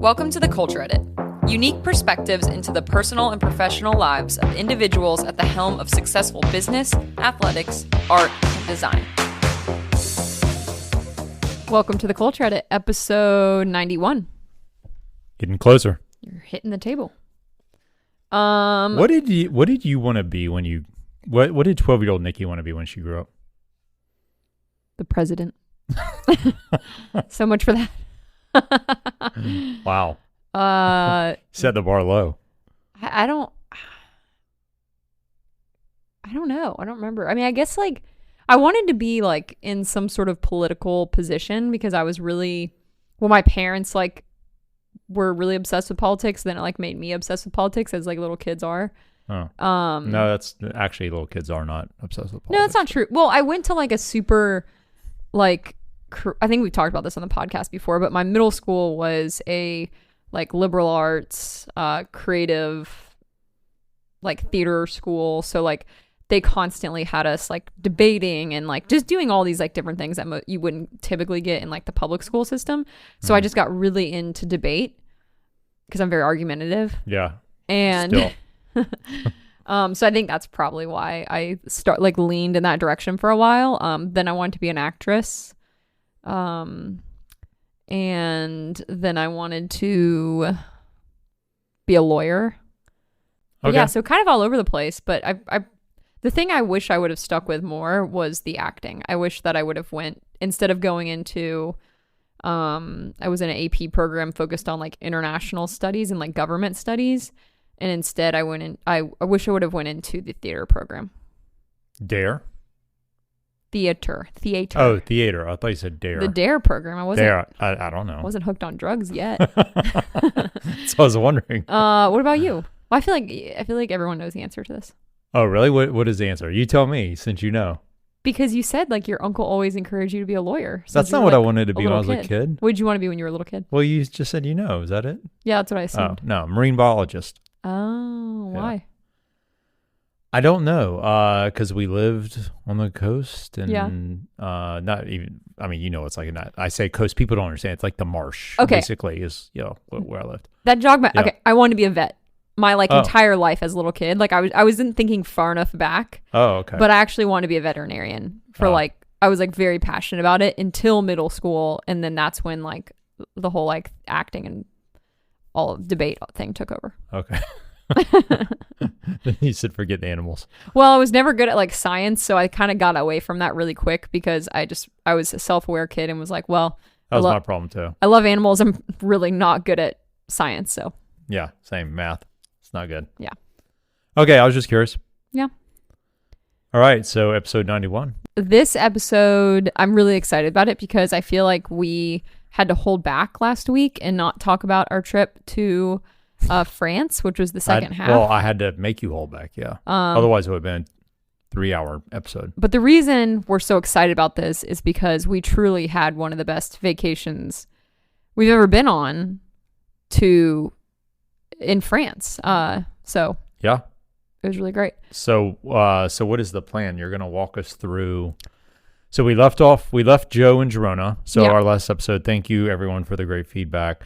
Welcome to the Culture Edit. Unique perspectives into the personal and professional lives of individuals at the helm of successful business, athletics, art, and design. Welcome to the Culture Edit, episode 91. Getting closer. You're hitting the table. What did you want to be when you what did 12-year-old Nikki want to be when she grew up? The president. So much for that. Wow. Set the bar low. I don't know. I don't remember. I mean, I guess like I wanted to be like in some sort of political position because I was really, well, my parents like were really obsessed with politics. Then it like made me obsessed with politics as like little kids are. Oh. No, that's actually little kids are not obsessed with politics. No, that's not true. Well, I went to like a super like, I think we've talked about this on the podcast before, but my middle school was a like liberal arts, creative, like theater school. So like they constantly had us like debating and like just doing all these like different things that you wouldn't typically get in like the public school system. So I just got really into debate because I'm very argumentative. Yeah. And still. So I think that's probably why I leaned in that direction for a while. Then I wanted to be an actress. And then I wanted to be a lawyer. Okay. Yeah, so kind of all over the place, but the thing I wish I would have stuck with more was the acting. I wish that I would have went, instead of going into, I was in an AP program focused on like international studies and like government studies. And instead I went in, I wish I would have went into the theater program. Dare? Theater. Oh, theater. I thought you said dare. The dare program. I wasn't. Dare. I don't know. I wasn't hooked on drugs yet. So I was wondering. What about you? Well, I feel like everyone knows the answer to this. Oh, really? What is the answer? You tell me, since you know. Because you said like your uncle always encouraged you to be a lawyer. That's not what I wanted to be when I was a kid. What did you want to be when you were a little kid? Well, you just said you know. Is that it? Yeah, that's what I assumed. Oh, no, marine biologist. Oh, why? Yeah. I don't know, because we lived on the coast and not even, I mean, you know, it's like, I say coast, people don't understand. It's like the marsh, basically, is, where I lived. That jogged my, okay, I wanted to be a vet. My entire life as a little kid. Like I wasn't thinking far enough back. Oh, okay. But I actually wanted to be a veterinarian for I was like very passionate about it until middle school. And then that's when like the whole like acting and all of debate thing took over. Okay. You said forget the animals. Well, I was never good at like science, so I kind of got away from that really quick because I was a self-aware kid and was like, well, that was my problem too. I love animals. I'm really not good at science, so. Yeah, same math. It's not good. Yeah. Okay, I was just curious. Yeah. All right, so episode 91. This episode, I'm really excited about it because I feel like we had to hold back last week and not talk about our trip to France, which was the second half. Well, I had to make you hold back, yeah. Otherwise, it would have been a 3-hour episode. But the reason we're so excited about this is because we truly had one of the best vacations we've ever been on in France. So yeah, it was really great. So what is the plan? You're going to walk us through. So we left Joe in Girona. So our last episode, thank you everyone for the great feedback.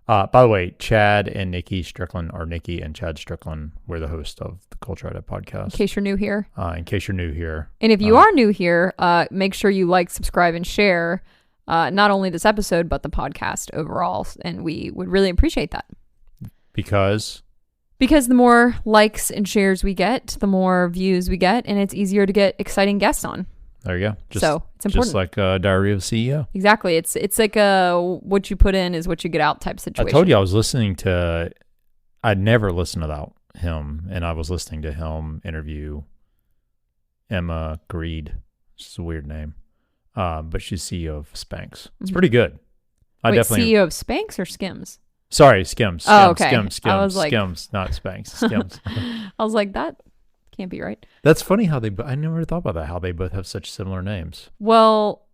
By the way, Chad and Nikki Strickland, or Nikki and Chad Strickland, were the host of the Culture Edit podcast. In case you're new here. And if you are new here, make sure you like, subscribe, and share not only this episode, but the podcast overall. And we would really appreciate that. Because the more likes and shares we get, the more views we get, and it's easier to get exciting guests on. There you go. So it's important. Just like a Diary of a CEO. Exactly. It's like what you put in is what you get out type situation. I told you I'd never listened to him, and I was listening to him interview Emma Greed. It's a weird name. But she's CEO of Spanx. It's pretty good. CEO of Spanx or Skims? Sorry, Skims. Oh, okay. Skims, I was like, Skims, not Spanx. Skims. I was like, that can't be right. That's funny how I never thought about that, how they both have such similar names. Well,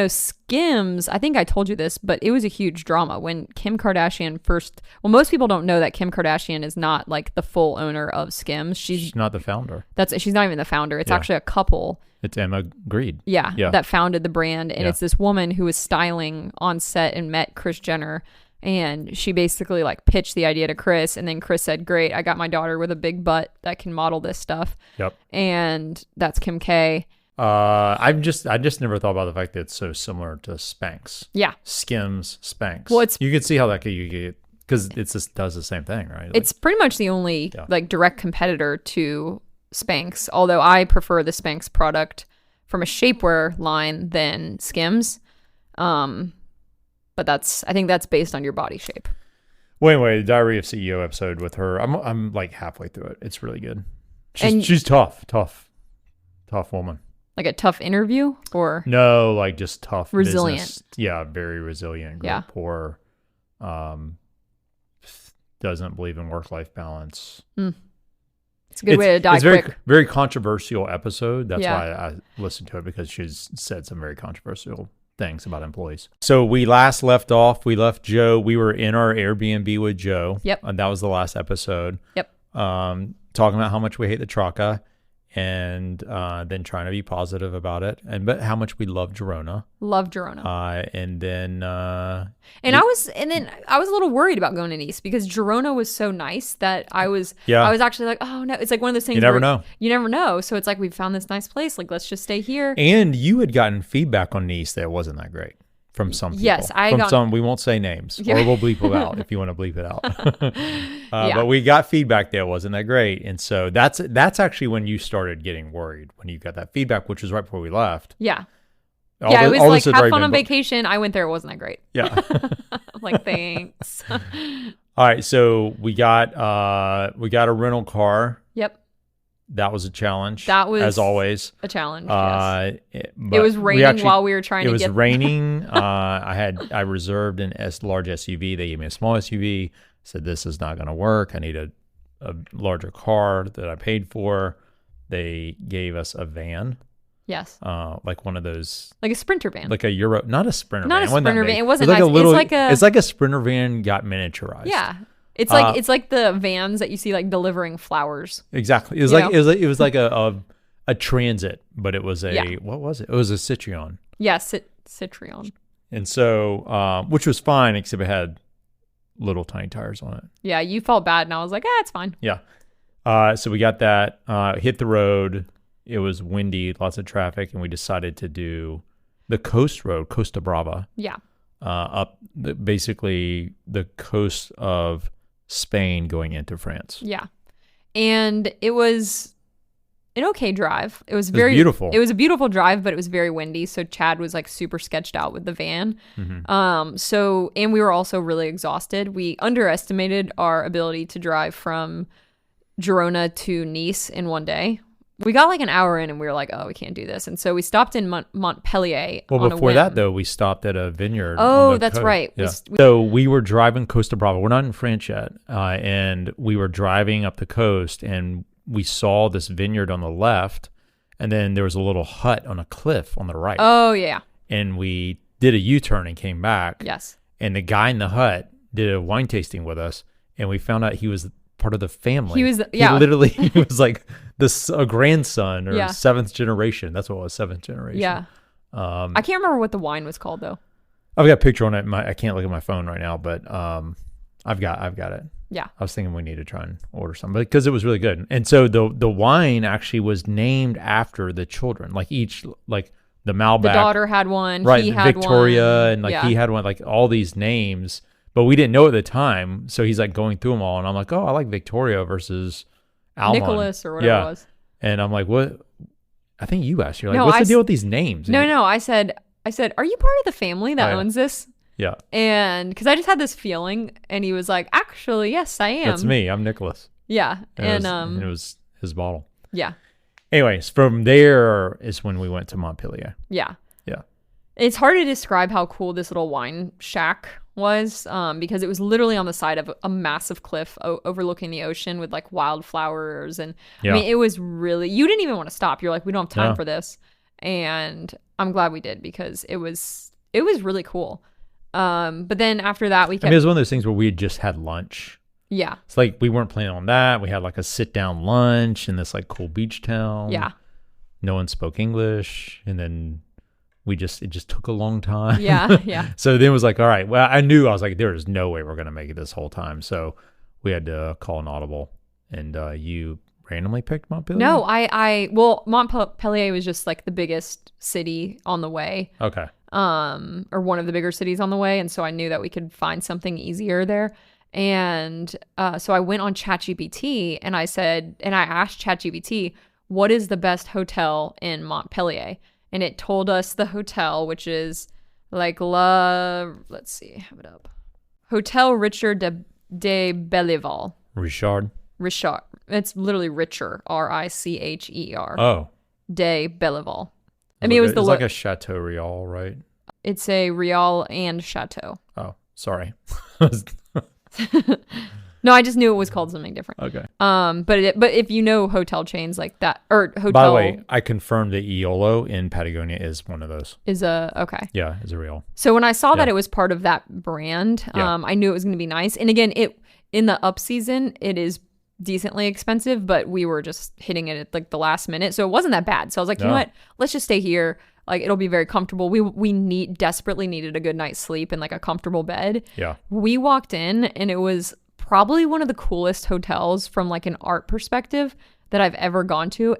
Skims, I think I told you this, but it was a huge drama when Kim Kardashian most people don't know that Kim Kardashian is not like the full owner of Skims. She's not the founder. She's not even the founder. It's actually a couple. It's Emma Greed. Yeah, that founded the brand. And it's this woman who was styling on set and met Kris Jenner. And she basically like pitched the idea to Chris, and then Chris said, great, I got my daughter with a big butt that can model this stuff. Yep. And that's Kim K. I just never thought about the fact that it's so similar to Spanx. Yeah. Skims, Spanx. Well, you can see how that could you get, because it just does the same thing, right? It's pretty much the only like direct competitor to Spanx, although I prefer the Spanx product from a shapewear line than Skims. But I think that's based on your body shape. Well, anyway, the Diary of CEO episode with her, I'm like halfway through it. It's really good. She's tough woman. Like a tough interview, or no, like just tough, resilient. Business. Yeah, very resilient. Yeah, poor. Doesn't believe in work-life balance. It's a good way to die quick. Very controversial episode. That's why I listened to it, because she's said some very controversial things about employees. So we last left Joe. We were in our Airbnb with Joe. Yep. And that was the last episode. Yep. Talking about how much we hate the Traca, and then trying to be positive about it, but how much we love Girona. And then I was a little worried about going to Nice, because Girona was so nice that I was actually like, oh no, it's like one of those things you never know. So it's like, we found this nice place, like let's just stay here. And you had gotten feedback on Nice that it wasn't that great from some people. Yes, we won't say names, or we'll bleep it out if you want to bleep it out. But we got feedback that wasn't that great, and so that's actually when you started getting worried, when you got that feedback, which was right before we left. Yeah. It was like, have fun on vacation. I went there, it wasn't that great. Yeah. I'm like, thanks. All right, so we got a rental car. Yep. That was a challenge. That was, as always, a challenge. Yes. It was raining while we were trying to get. It was raining. I reserved an large SUV. They gave me a small SUV. Said this is not going to work. I need a larger car that I paid for. They gave us a van. Yes. Like one of those, like a Sprinter van, like a Euro, not a Sprinter van. Not a Sprinter van. It wasn't like nice. a little. It's like a Sprinter van got miniaturized. Yeah. It's like the vans that you see like delivering flowers. Exactly. It was like a Transit, but it was what was it? It was a Citroen. Yeah, Citroen. And so, which was fine, except it had little tiny tires on it. Yeah, you felt bad, and I was like, it's fine. Yeah. So we got that, hit the road. It was windy, lots of traffic, and we decided to do the coast road, Costa Brava. Yeah. Up basically the coast of Spain going into France. Yeah. And it was an okay drive. It was beautiful. It was a beautiful drive, but it was very windy. So Chad was like super sketched out with the van. Mm-hmm. And we were also really exhausted. We underestimated our ability to drive from Girona to Nice in one day. We got like an hour in and we were like, oh, we can't do this. And so we stopped in Montpellier. Well, before that, though, we stopped at a vineyard. Oh, that's right. Yeah. So we were driving Costa Brava. We're not in France yet. And we were driving up the coast and we saw this vineyard on the left. And then there was a little hut on a cliff on the right. Oh, yeah. And we did a U-turn and came back. Yes. And the guy in the hut did a wine tasting with us. And we found out he was part of the family. He was like a grandson or seventh generation. That's what it was, seventh generation. Yeah. I can't remember what the wine was called though. I've got a picture on it. I can't look at my phone right now, but I've got it. Yeah. I was thinking we need to try and order some, because it was really good. And so the wine actually was named after the children, like each, like the Malbec. The daughter had one. Right. He had Victoria, one. and he had one, like all these names. But we didn't know at the time, so he's like going through them all, and I'm like, oh, I like Victoria versus Almond. Nicholas or whatever it was. And I'm like, what? I think you asked. You're like, what's the deal with these names? No. I said, are you part of the family that owns this? Yeah. And because I just had this feeling, and he was like, actually, yes, I am. That's me. I'm Nicholas. Yeah. And it was his bottle. Yeah. Anyways, from there is when we went to Montpellier. Yeah. Yeah. It's hard to describe how cool this little wine shack was, because it was literally on the side of a massive cliff overlooking the ocean with like wildflowers. And I mean, it was really, you didn't even want to stop. You're like, we don't have time for this. And I'm glad we did, because it was really cool. But then after that, it was one of those things where we had just had lunch. Yeah. It's like we weren't planning on that. We had like a sit down lunch in this like cool beach town. Yeah. No one spoke English. And then it just took a long time. Yeah. So then it was like, all right, well, I was like, there is no way we're going to make it this whole time. So we had to call an audible, and you randomly picked Montpellier? No, well, Montpellier was just like the biggest city on the way. Okay. Or one of the bigger cities on the way. And so I knew that we could find something easier there. And so I went on ChatGPT and I asked ChatGPT, what is the best hotel in Montpellier? And it told us the hotel, which is like let's see, have it up. Hotel Richard de Belleval. Richard. It's literally Richer, Richer. Oh. De Belleval. I mean, it was it's like a Chateau Real, right? It's a Real and Chateau. Oh, sorry. No, I just knew it was called something different. Okay. But if you know hotel chains like that, or hotel. By the way, I confirmed that Iolo in Patagonia is one of those. Okay. Yeah, is a Real. So when I saw that it was part of that brand, I knew it was going to be nice. And again, in the up season, it is decently expensive, but we were just hitting it at like the last minute, so it wasn't that bad. So I was like, you know what, let's just stay here. Like, it'll be very comfortable. We desperately needed a good night's sleep and like a comfortable bed. Yeah. We walked in and it was probably one of the coolest hotels from like an art perspective that I've ever gone to.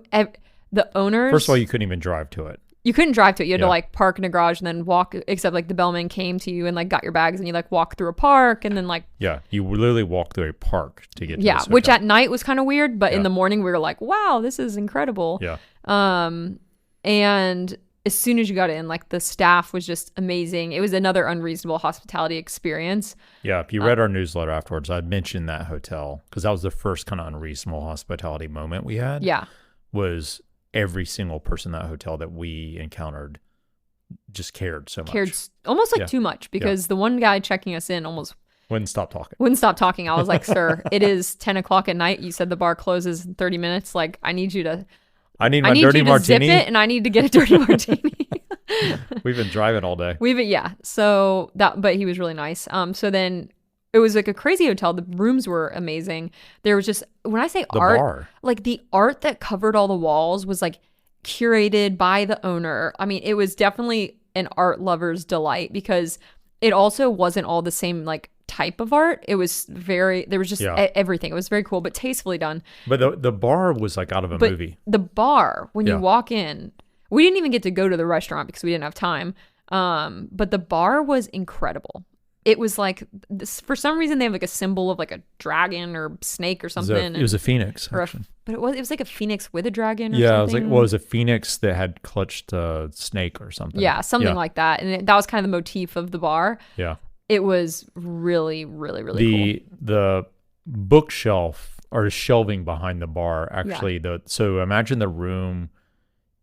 The owners, first of all, you couldn't even drive to it. You couldn't drive to it. You had to like park in a garage and then walk, except like the bellman came to you and like got your bags and you like walk through a park and then like. Yeah. You literally walk through a park to get to this which at night was kind of weird, but in the morning we were like, wow, this is incredible. Yeah. And as soon as you got in, like the staff was just amazing. It was another unreasonable hospitality experience. Yeah. If you read our newsletter afterwards, I'd mentioned that hotel because that was the first kind of unreasonable hospitality moment we had. Yeah. Was every single person in that hotel that we encountered just cared so much. Cared almost like too much because the one guy checking us in almost wouldn't stop talking. I was like, sir, it is 10 o'clock at night. You said the bar closes in 30 minutes. Like, I need my dirty martini. Zip it and I need to get a dirty martini. We've been driving all day. So but he was really nice. So then it was like a crazy hotel. The rooms were amazing. There was just, when I say art, like the art that covered all the walls was like curated by the owner. I mean, it was definitely an art lover's delight because it also wasn't all the same like type of art. It was there was just everything. It was very cool, but tastefully done. But the bar was like out of a movie. The bar, when you walk in, we didn't even get to go to the restaurant because we didn't have time. But the bar was incredible. It was like, for some reason, they have like a symbol of like a dragon or snake or something. It was a phoenix. But it was like a phoenix with a dragon or something. It was a phoenix that had clutched a snake or something. Yeah, something like that. And that was kind of the motif of the bar. Yeah. It was really, really, really cool. The bookshelf or shelving behind the bar, actually, so imagine the room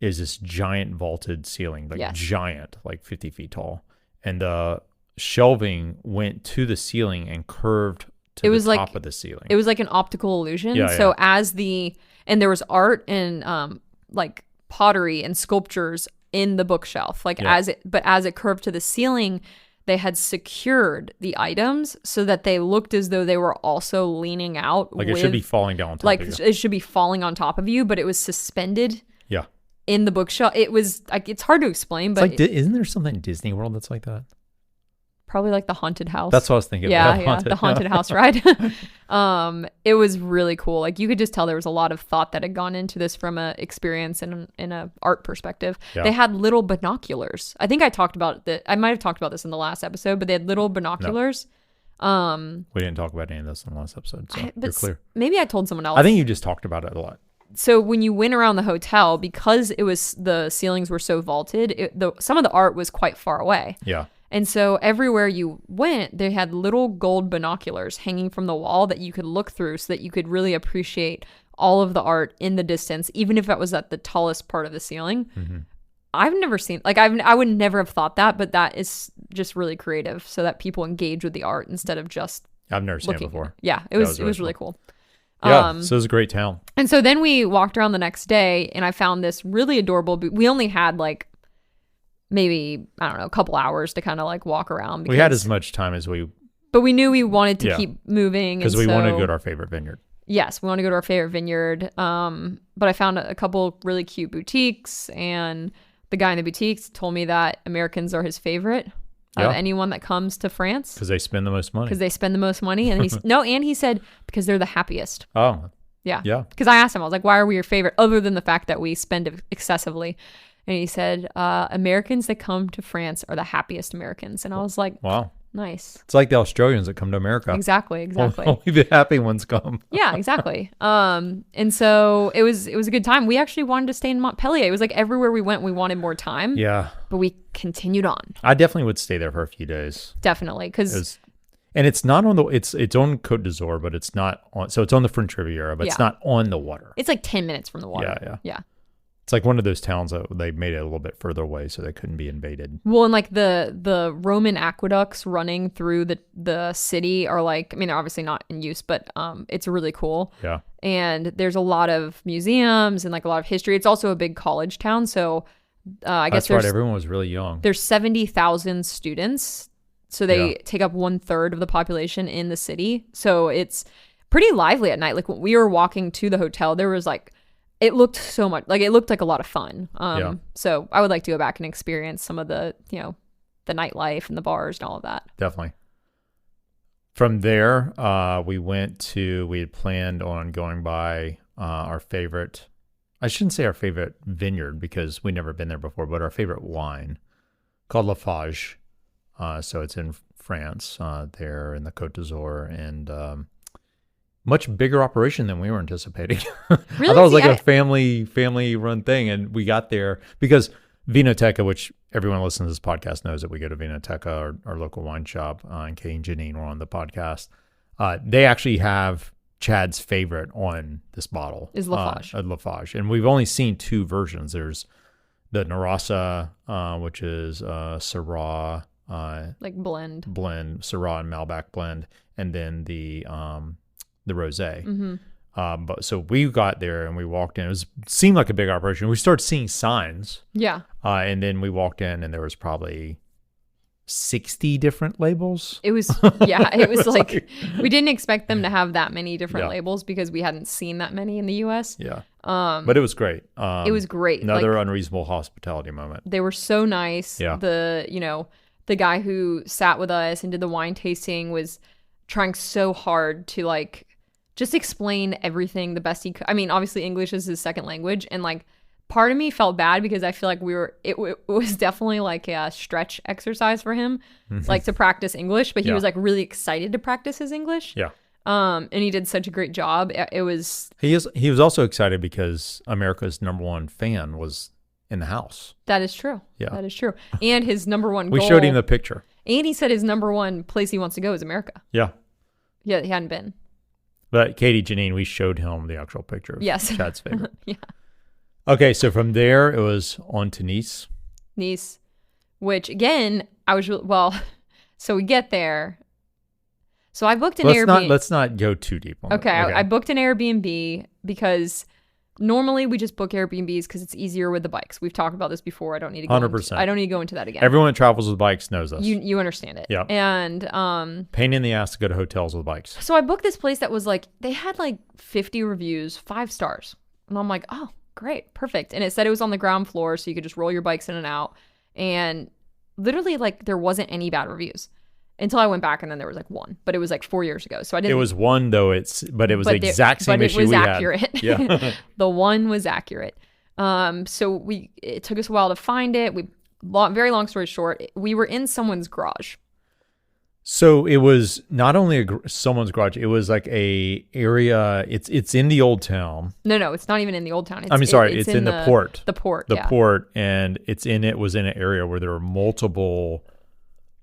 is this giant vaulted ceiling, giant, like 50 feet tall. And the shelving went to the ceiling and curved to the top of the ceiling. It was like an optical illusion. So and there was art and like pottery and sculptures in the bookshelf, as it curved to the ceiling, they had secured the items so that they looked as though they were also leaning out. Like it should be falling down on top of you. It should be falling on top of you, but it was suspended. Yeah. In the bookshelf. It was like, it's hard to explain, but isn't there something in Disney World that's like that? Probably like the haunted house. That's what I was thinking. Yeah, the haunted house ride. It was really cool. Like you could just tell there was a lot of thought that had gone into this from a experience and in a art perspective. Yeah. They had little binoculars. I think I might have talked about this in the last episode, but they had little binoculars. No. We didn't talk about any of this in the last episode, so you're clear. Maybe I told someone else. I think you just talked about it a lot. So when you went around the hotel, because the ceilings were so vaulted, some of the art was quite far away. Yeah. And so everywhere you went, they had little gold binoculars hanging from the wall that you could look through so that you could really appreciate all of the art in the distance, even if it was at the tallest part of the ceiling. Mm-hmm. I've never seen, I would never have thought that, but that is just really creative so that people engage with the art instead of just I've never seen it before. Yeah, it was really cool. Yeah, so it was a great town. And so then we walked around the next day and I found this really adorable, we only had maybe, I don't know, a couple hours to kind of walk around. We had as much time as but we knew we wanted to keep moving. Because we wanted to go to our favorite vineyard. Yes, we want to go to our favorite vineyard. But I found a couple really cute boutiques and the guy in the boutiques told me that Americans are his favorite of anyone that comes to France. Because they spend the most money. And he said, because they're the happiest. Oh. Yeah. Yeah. Because I asked him, I was like, why are we your favorite? Other than the fact that we spend excessively. And he said, Americans that come to France are the happiest Americans. And I was like, wow. Nice. It's like the Australians that come to America. Exactly. Only the happy ones come. Yeah, exactly. And so it was a good time. We actually wanted to stay in Montpellier. It was like everywhere we went, we wanted more time. Yeah. But we continued on. I definitely would stay there for a few days. Definitely. And it's not on it's on Côte d'Azur, but it's not on, so it's on the French Riviera, but it's not on the water. It's like 10 minutes from the water. Yeah. It's like one of those towns that they made it a little bit further away so they couldn't be invaded. Well, and like the Roman aqueducts running through the city are like, I mean, they're obviously not in use, but it's really cool. Yeah. And there's a lot of museums and like a lot of history. It's also a big college town. So I guess that's right. Everyone was really young. There's 70,000 students. So they take up 1/3 of the population in the city. So it's pretty lively at night. Like when we were walking to the hotel, there was like, it looked so much like a lot of fun. So I would like to go back and experience some of the, the nightlife and the bars and all of that. Definitely. From there, we had planned on going by our favorite, I shouldn't say our favorite vineyard because we'd never been there before, but our favorite wine called Lafage. So it's in France, there in the Côte d'Azur, and much bigger operation than we were anticipating. Really? I thought it was like a family run thing, and we got there because Vinoteca, which everyone listening to this podcast knows that we go to Vinoteca, our local wine shop, and Kay and Janine were on the podcast. They actually have Chad's favorite on this bottle. Is Lafage. Lafage. And we've only seen two versions. There's the Narasa, which is Syrah, like blend, Syrah and Malbec blend, and then the rosé. Mm-hmm. But so we got there and we walked in. Seemed like a big operation. We started seeing signs. Yeah. And then we walked in and there was probably 60 different labels. It was it was like we didn't expect them to have that many different labels because we hadn't seen that many in the US. Yeah. But it was great. It was great. Another unreasonable hospitality moment. They were so nice. Yeah. The guy who sat with us and did the wine tasting was trying so hard to like just explain everything the best he could. I mean, obviously English is his second language, and like part of me felt bad because I feel like it was definitely like a stretch exercise for him, like to practice English, but he was like really excited to practice his English. Yeah. And he did such a great job. He was also excited because America's #1 fan was in the house. That is true. Yeah. That is true. And his #1 goal. We showed him the picture. And he said his #1 place he wants to go is America. Yeah. Yeah, he hadn't been. But Katie, Janine, we showed him the actual picture of Chad's favorite. Yeah. Okay, so from there, it was on to Nice. Nice, which again, so we get there. So I booked an Airbnb. Let's not go too deep on okay. I booked an Airbnb because normally we just book Airbnbs because it's easier with the bikes. We've talked about this before. I don't need to go 100%. I don't need to go into that again. Everyone that travels with bikes knows this. You understand it. Yeah. And pain in the ass to go to hotels with bikes. So I booked this place that was like, they had like 50 reviews, 5 stars. And I'm like, oh, great, perfect. And it said it was on the ground floor, so you could just roll your bikes in and out. And literally like there wasn't any bad reviews. Until I went back, and then there was like one, but it was like 4 years ago. So I didn't. It was one though. It was the exact same issue we had. But it was accurate. Yeah, the one was accurate. So it took us a while to find it. Very long story short, we were in someone's garage. So it was not only someone's garage. It was like a area. It's in the old town. No, it's not even in the old town. It's in the port. The port. The port, and it was in an area where there were multiple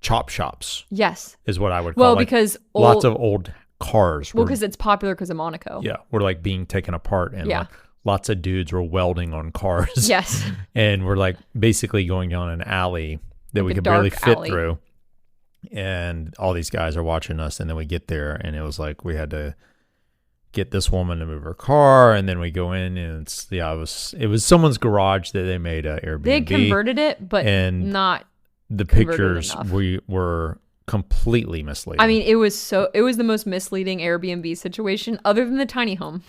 chop shops. Yes. Is what I would call it. Well, because lots of old cars. Because it's popular because of Monaco. Yeah. Were like being taken apart, and like lots of dudes were welding on cars. Yes. And we're like basically going down an alley that we could barely fit through. And all these guys are watching us, and then we get there, and it was like we had to get this woman to move her car, and then we go in, and it was somene's garage that they made a Airbnb. They converted it, but not. The pictures were completely misleading. I mean, it was the most misleading Airbnb situation other than the tiny home.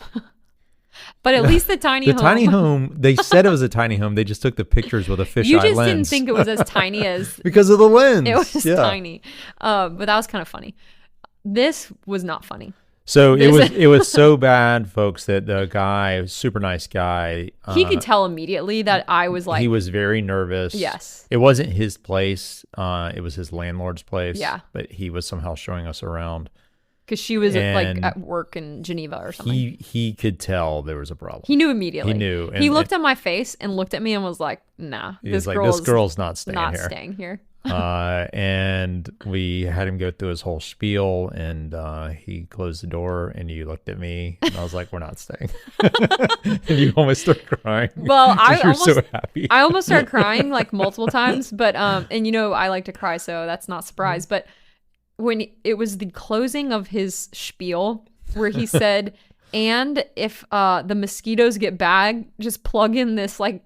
But at least the tiny the home. tiny home, they said it was a tiny home. They just took the pictures with a fisheye lens. You just didn't think it was as tiny as because of the lens. It was tiny. But that was kind of funny. This was not funny. So it was so bad, folks, that the guy, super nice guy, he could tell immediately that I was like, he was very nervous. Yes. It wasn't his place. It was his landlord's place. Yeah. But he was somehow showing us around. Because she was at work in Geneva or something. He could tell there was a problem. He knew immediately. He knew. He looked at my face and looked at me and was like, nah, this girl's not staying here. And we had him go through his whole spiel, and he closed the door, and you looked at me, and I was like, we're not staying. And you almost started crying. Well, so happy. I almost started crying like multiple times, but and I like to cry, so that's not a surprise. But when it was the closing of his spiel where he said, and if the mosquitoes get bad, just plug in this like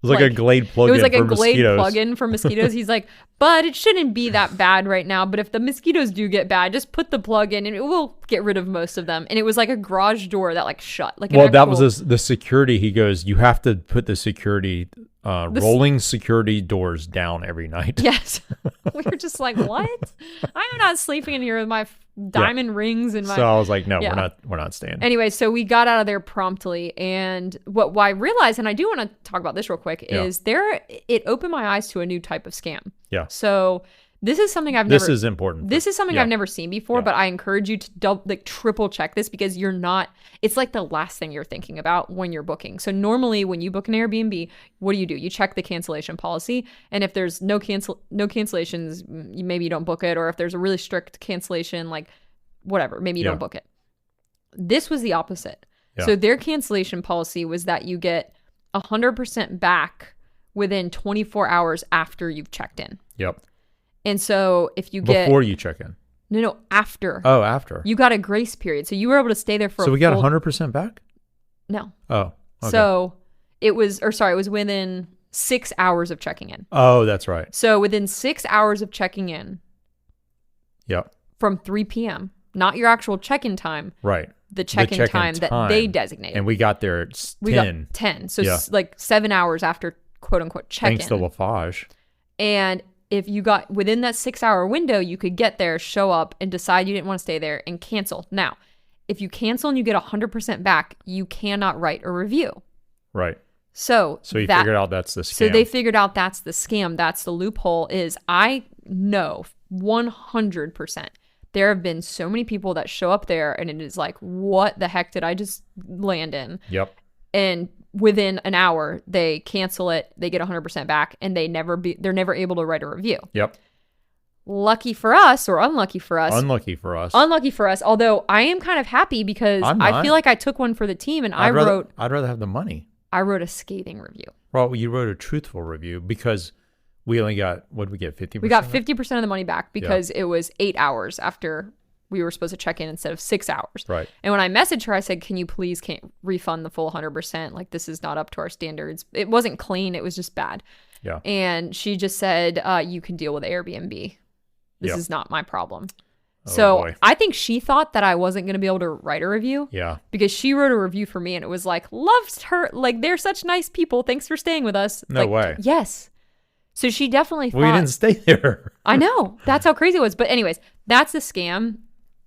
it was like a Glade plug-in. It was like a Glade mosquitoes. plug-in for mosquitoes. He's like, but it shouldn't be that bad right now. But if the mosquitoes do get bad, just put the plug in and it will get rid of most of them. And it was like a garage door that like shut. Like that was the security. He goes, you have to put the security, rolling security doors down every night. Yes. We were just like, what? I'm not sleeping in here with my diamond rings and my. So I was like, no, we're not staying. Anyway, so we got out of there promptly, and what I realized, and I do want to talk about this real quick, is it opened my eyes to a new type of scam. Yeah. So this is something I've This is important. This is something I've never seen before, but I encourage you to triple check this because it's like the last thing you're thinking about when you're booking. So normally when you book an Airbnb, what do? You check the cancellation policy. And if there's no cancellations, maybe you don't book it. Or if there's a really strict cancellation, like whatever, maybe you don't book it. This was the opposite. Yeah. So their cancellation policy was that you get 100% back within 24 hours after you've checked in. Yep. And so if you before you check in. No, after. Oh, after. You got a grace period. So you were able to stay there for So we got 100% back? No. Oh. Okay. So it was within 6 hours of checking in. Oh, that's right. So within 6 hours of checking in. Yep. From 3 p.m. Not your actual check-in time. Right. The check-in time that they designated. And we got there at 10. We got 10. So like 7 hours after quote unquote check-in. Thanks to Lafage. And if you got within that 6 hour window, you could get there, show up, and decide you didn't want to stay there and cancel. Now, if you cancel and you get 100% back, you cannot write a review. Right. So you figured out that's the scam. So they figured out that's the scam. That's the loophole. Is I know 100% there have been so many people that show up there and it is like, what the heck did I just land in? Yep. And within an hour, they cancel it, they get 100% back, and they're never able to write a review. Yep. Lucky for us, or unlucky for us. Unlucky for us. Unlucky for us. Although I am kind of happy because I feel like I took one for the team, and I'd rather have the money. I wrote a scathing review. Well, you wrote a truthful review because we only got, what did we get, 50%? We got 50% of the money back because it was 8 hours after we were supposed to check in instead of 6 hours. Right. And when I messaged her, I said, can you please can't refund the full 100%? Like, this is not up to our standards. It wasn't clean. It was just bad. Yeah. And she just said, you can deal with Airbnb. This is not my problem. Oh, so boy. I think she thought that I wasn't going to be able to write a review. Yeah. Because she wrote a review for me and it was like, loves her. Like, they're such nice people. Thanks for staying with us. No way. Yes. So she definitely thought. We didn't stay there. I know. That's how crazy it was. But anyways, that's a scam.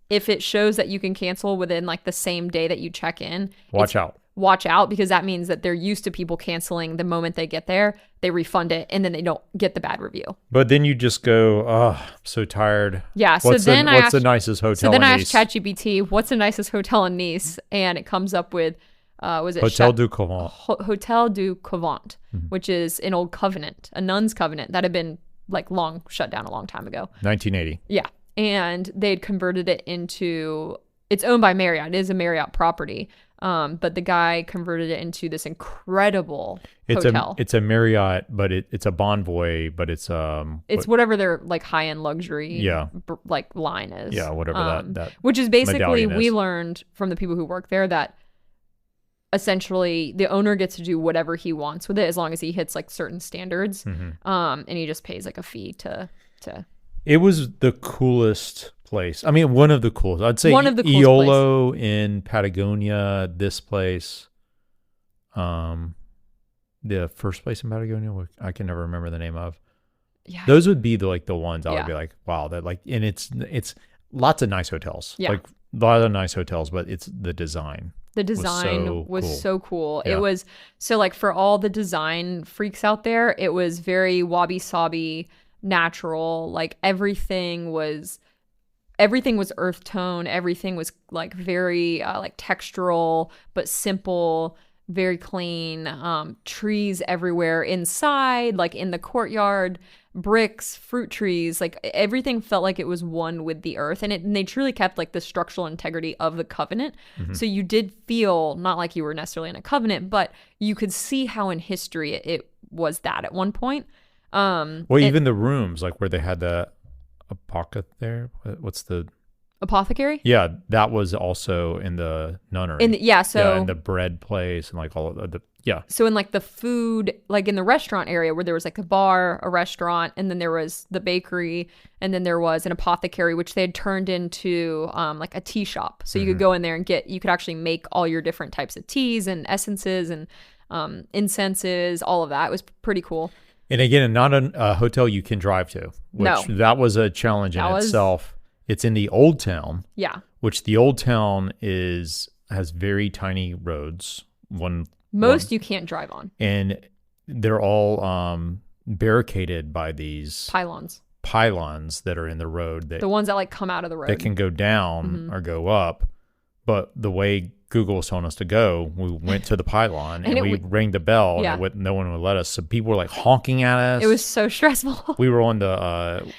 If it shows that you can cancel within like the same day that you check in. Watch out. Watch out, because that means that they're used to people canceling the moment they get there. They refund it and then they don't get the bad review. But then you just go, oh, I'm so tired. Yeah. What's the nicest hotel in Nice? So then I asked ChatGPT, what's the nicest hotel in Nice? And it comes up with, was it Hotel du Couvent. Hotel du Couvent, which is an old covenant, a nun's covenant that had been like long shut down a long time ago. 1980. Yeah. And they'd converted it into, it's owned by Marriott. It is a Marriott property. But the guy converted it into this incredible hotel. It's a Marriott, but it's a Bonvoy, but it's whatever their like high end luxury like line is. Yeah, whatever that which is basically we learned from the people who work there that essentially the owner gets to do whatever he wants with it as long as he hits like certain standards. And he just pays like a fee to. It was the coolest place. I mean, one of the coolest. I'd say one of the coolest Iolo in Patagonia, this place. the first place in Patagonia, I can never remember the name of. Yeah. Those would be the ones I Yeah. would be like, wow, that like, and it's lots of nice hotels. Yeah. Like a lot of nice hotels, but it's the design. The design was so cool. Yeah. It was so like for all the design freaks out there, it was very wabi-sabi, natural. Like everything was earth tone. Everything was like very like textural, but simple, very clean. Trees everywhere inside, like in the courtyard, bricks, fruit trees, like everything felt like it was one with the earth, and they truly kept like the structural integrity of the covenant. So you did feel not like you were necessarily in a covenant, but you could see how in history it was that at one point. Even the rooms, like where they had the apothecary, what's the apothecary? Yeah, that was also in the nunnery. In the bread place and like all of the So in like the food, like in the restaurant area where there was like a bar, a restaurant, and then there was the bakery, and then there was an apothecary, which they had turned into like a tea shop. So you could go in there and you could actually make all your different types of teas and essences and incenses, all of that. It was pretty cool. And again, not a hotel you can drive to, which that was a challenge in itself. It's in the old town. Yeah. Which the old town has very tiny roads. Most you can't drive on. And they're all barricaded by these pylons that are in the road. The ones that like come out of the road. That can go down or go up. But the way Google was telling us to go, we went to the pylon and we rang the bell and no one would let us. So people were like honking at us. It was so stressful. We were on the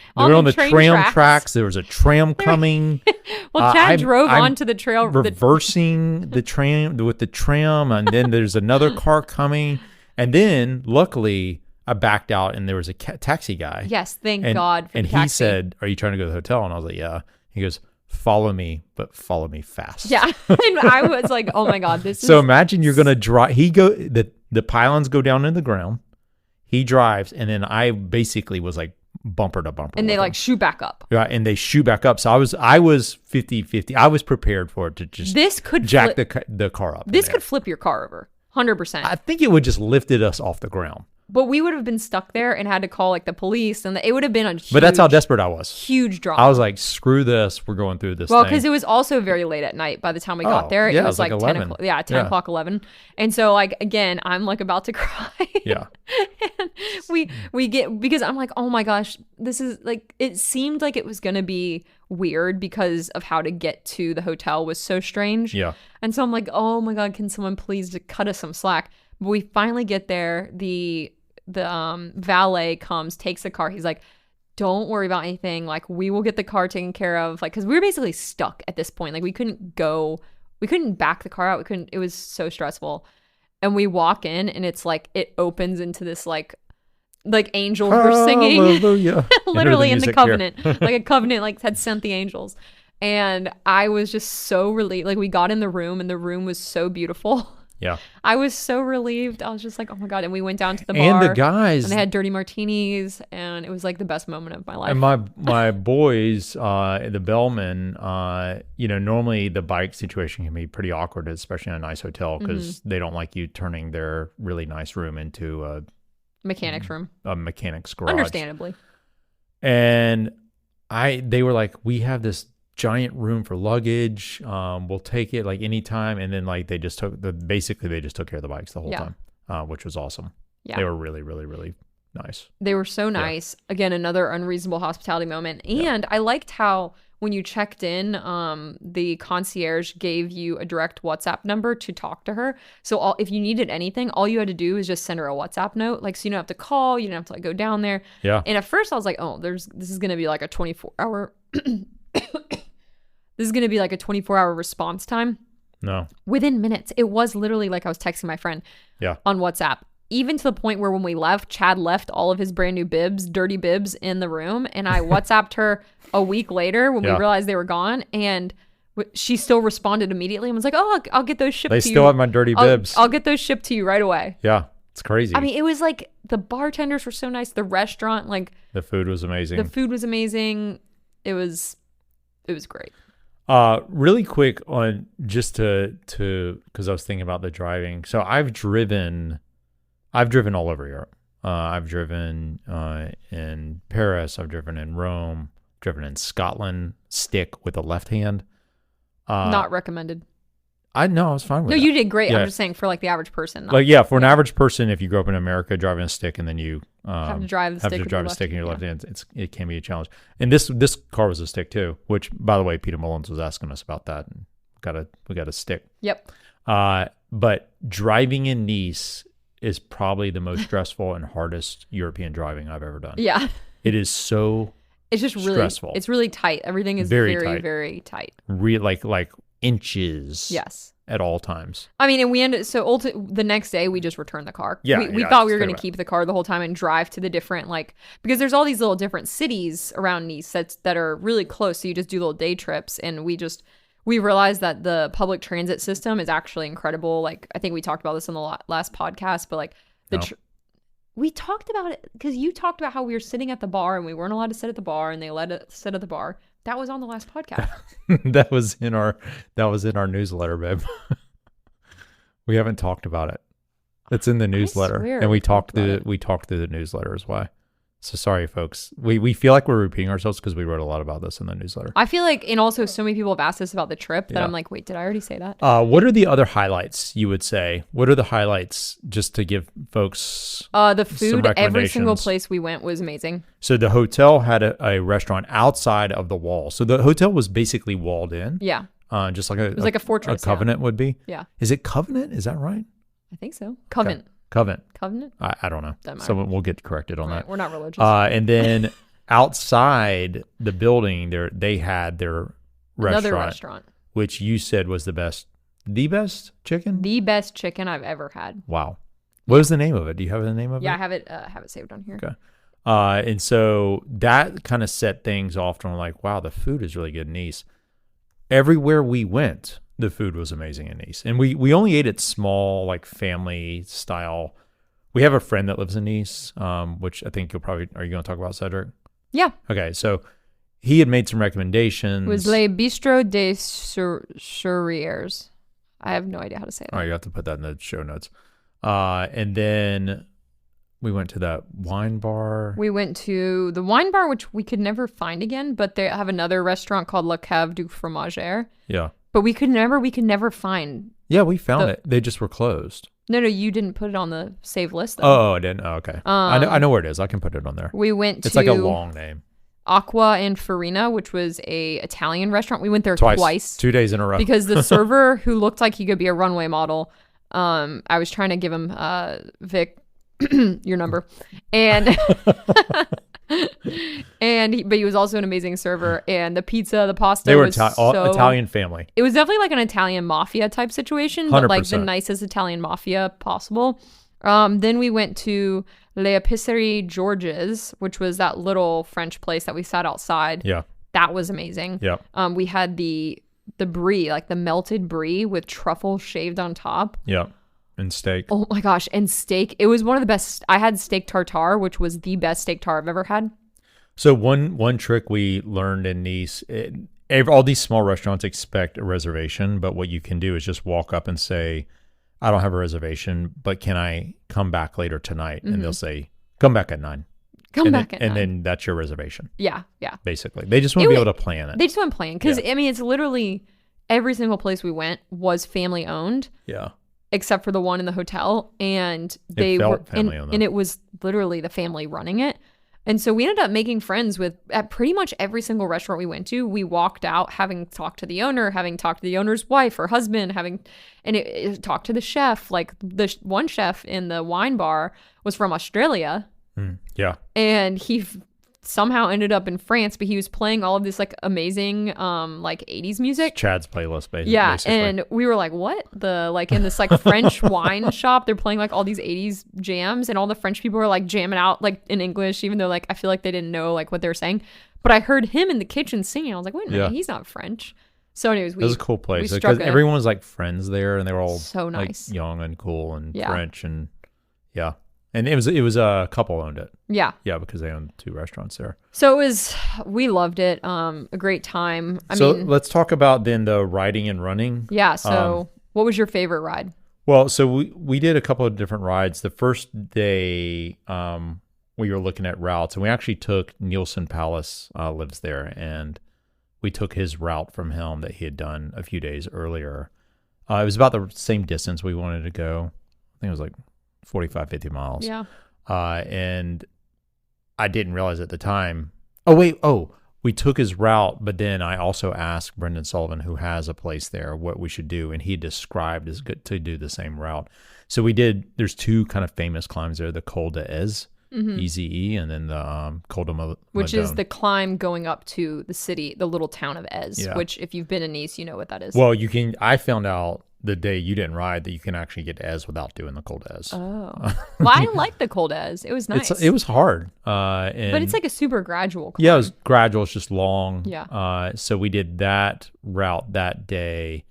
tram tracks. There was a tram coming. Well, Chad drove onto the trail. Reversing the tram with the tram. And then there's another car coming. And then luckily I backed out and there was a taxi guy. Yes. Thank God for the taxi. And he said, "Are you trying to go to the hotel?" And I was like, "Yeah." He goes, "Follow me, but follow me fast." Yeah. And I was like, oh my God, So imagine you're going to drive. The pylons go down in the ground. He drives. And then I basically was like bumper to bumper. And they like shoot back up. Yeah. And they shoot back up. So I was 50-50. I was prepared for it to just jack the car up. This could flip your car over. 100%. I think it would just lifted us off the ground. But we would have been stuck there and had to call like the police, and it would have been a huge, but that's how desperate I was. Huge drama. I was like, screw this. We're going through this Well, thing. because it was also very late at night by the time we got there. Yeah, it was like 10 o'clock. Yeah, 10 o'clock, 11. And so like, again, I'm like about to cry. Yeah. And we get, because I'm like, oh my gosh, this is like, it seemed like it was going to be weird because of how to get to the hotel was so strange. Yeah. And so I'm like, oh my God, can someone please cut us some slack? But we finally get there. The valet comes, takes the car. He's like, don't worry about anything. Like, we will get the car taken care of. Like, because we were basically stuck at this point. Like, we couldn't back the car out. It was so stressful. And we walk in and it's like, it opens into this like angels were singing. Literally in the covenant. Like a covenant like had sent the angels. And I was just so relieved. Like, we got in the room and the room was so beautiful. Yeah. I was so relieved. I was just like, oh my God. And we went down to the bar. And the guys. And they had dirty martinis. And it was like the best moment of my life. And my boys, the bellmen, normally the bike situation can be pretty awkward, especially in a nice hotel, because they don't like you turning their really nice room into a mechanic's room. A mechanic's garage. Understandably. And they were like, we have this giant room for luggage. We'll take it like anytime. And then like they just took care of the bikes the whole time, which was awesome. Yeah. They were really, really, really nice. They were so nice. Yeah. Again, another unreasonable hospitality moment. And I liked how when you checked in, the concierge gave you a direct WhatsApp number to talk to her. So if you needed anything, all you had to do is just send her a WhatsApp note. Like, so you don't have to call, you don't have to like go down there. Yeah. And at first I was like, oh, this is going to be like a 24-hour this is going to be like a 24-hour response time. No. Within minutes. It was literally like I was texting my friend on WhatsApp. Even to the point where when we left, Chad left all of his brand new dirty bibs in the room. And I WhatsApped her a week later when we realized they were gone. And she still responded immediately and was like, oh, I'll get those shipped to you. They still have my dirty bibs. I'll get those shipped to you right away. Yeah. It's crazy. I mean, it was like the bartenders were so nice. The restaurant, like. The food was amazing. It was great. Really quick on just to because I was thinking about the driving. So I've driven all over Europe. I've driven in Paris. I've driven in Rome. Driven in Scotland. Stick with the left hand. Not recommended. I was fine with No, that. you did great. Yeah. I'm just saying for like the average person. Like, yeah, for an average person, if you grew up in America driving a stick and then you have to drive the stick in your left hand, it can be a challenge. And this car was a stick too, which, by the way, Peter Mullins was asking us about that. And we got a stick. Yep. But driving in Nice is probably the most stressful and hardest European driving I've ever done. Yeah. It is so It's just really stressful. It's really tight. Everything is very, very tight. Like inches. Yes. At all times. I mean, and we ended, the next day we just returned the car. Yeah. We thought we were going to keep the car the whole time and drive to the different, because there's all these little different cities around Nice that are really close. So you just do little day trips. And we realized that the public transit system is actually incredible. Like, I think we talked about this in the last podcast, but we talked about it because you talked about how we were sitting at the bar and we weren't allowed to sit at the bar and they let us sit at the bar. That was on the last podcast. that was in our newsletter, babe. We haven't talked about it. It's in the newsletter, and we talked through the newsletter is why. So sorry, folks. We feel like we're repeating ourselves because we wrote a lot about this in the newsletter. I feel like, and also so many people have asked us about the trip that I'm like, wait, did I already say that? What are the other highlights you would say? What are the highlights just to give folks the food, every single place we went was amazing. So the hotel had a restaurant outside of the wall. So the hotel was basically walled in. Yeah. Just like it was like a fortress. A Covenant would be. Yeah. Is it Covenant? Is that right? I think so. Covenant. Okay. Covenant. I don't know. So we'll get corrected on that. We're not religious. And then outside the building, they had their another restaurant, which you said was the best chicken. The best chicken I've ever had. Wow. What was the name of it? Do you have the name of it? Yeah, I have it saved on here. Okay. And so that kind of set things off, and I'm like, wow, the food is really good in Nice. Everywhere we went, the food was amazing in Nice. And we only ate at small, like family style. We have a friend that lives in Nice, which I think are you going to talk about, Cedric? Yeah. Okay. So he had made some recommendations. It was Le Bistro des Souriers. I have no idea how to say it. Oh, you have to put that in the show notes. And then we went to that wine bar. We went to the wine bar, which we could never find again, but they have another restaurant called La Cave du Fromager. Yeah. But we could never find. Yeah, we found it. They just were closed. No, you didn't put it on the save list though. Oh, I didn't. Oh, okay. I know where it is. I can put it on there. We went to. It's like a long name. Acqua and Farina, which was a Italian restaurant. We went there twice. 2 days in a row. Because the server, who looked like he could be a runway model, I was trying to give him Vic your number, and but he was also an amazing server, and the pizza, the pasta, they were was Italian family. It was definitely like an Italian mafia type situation, but 100%. like the nicest Italian mafia possible. Then we went to Le Épicerie Georges, which was that little French place that we sat outside. Yeah, that was amazing. Yeah. We had the brie, like the melted brie with truffle shaved on top. Yeah. And steak. Oh my gosh. And steak. It was one of the best. I had steak tartare, which was the best steak tartare I've ever had. So one trick we learned in Nice, all these small restaurants expect a reservation, but what you can do is just walk up and say, I don't have a reservation, but can I come back later tonight? Mm-hmm. And they'll say, come back at 9. And then that's your reservation. Yeah. Basically. They just want to be able to plan it. They just want to plan. Because, I mean, it's literally every single place we went was family owned. Yeah. Except for the one in the hotel. And they were family owned. And it was literally the family running it. And so we ended up making friends at pretty much every single restaurant we went to. We walked out having talked to the owner, having talked to the owner's wife or husband, it talked to the chef. Like the one chef in the wine bar was from Australia. Yeah. And he somehow ended up in France, but he was playing all of this like amazing like 80s music. Chad's playlist, basically. Yeah, and we were like, what? In this like French wine shop, they're playing like all these 80s jams, and all the French people were like jamming out like in English, even though like I feel like they didn't know like what they were saying. But I heard him in the kitchen singing. I was like, wait a minute, he's not French. So anyways, it was a cool place because everyone was like friends there, and they were all so nice, like young and cool and French, and yeah. And it was a couple owned it. Yeah. Yeah, because they own 2 restaurants there. So we loved it. A great time. I mean, let's talk about then the riding and running. Yeah. So what was your favorite ride? Well, so we did a couple of different rides. The first day we were looking at routes, and we actually took Nielsen Palace lives there, and we took his route from him that he had done a few days earlier. It was about the same distance we wanted to go. I think it was like 45, 50 miles. Yeah. And I didn't realize at the time. We took his route, but then I also asked Brendan Sullivan, who has a place there, what we should do, and he described as good to do the same route. So we did. There's 2 kind of famous climbs there: the Col d'Ez, EZE, and then the Col de Madone, which is the climb going up to the city, the little town of Ez. Yeah. Which, if you've been in Nice, you know what that is. Well, you can. I found out the day you didn't ride that you can actually get to Ez without doing the Col d'Ez. Oh, well, I like the Col d'Ez. It was nice. It was hard, but it's like a super gradual climb. Yeah, it was gradual. It's just long. Yeah. So we did that route that day,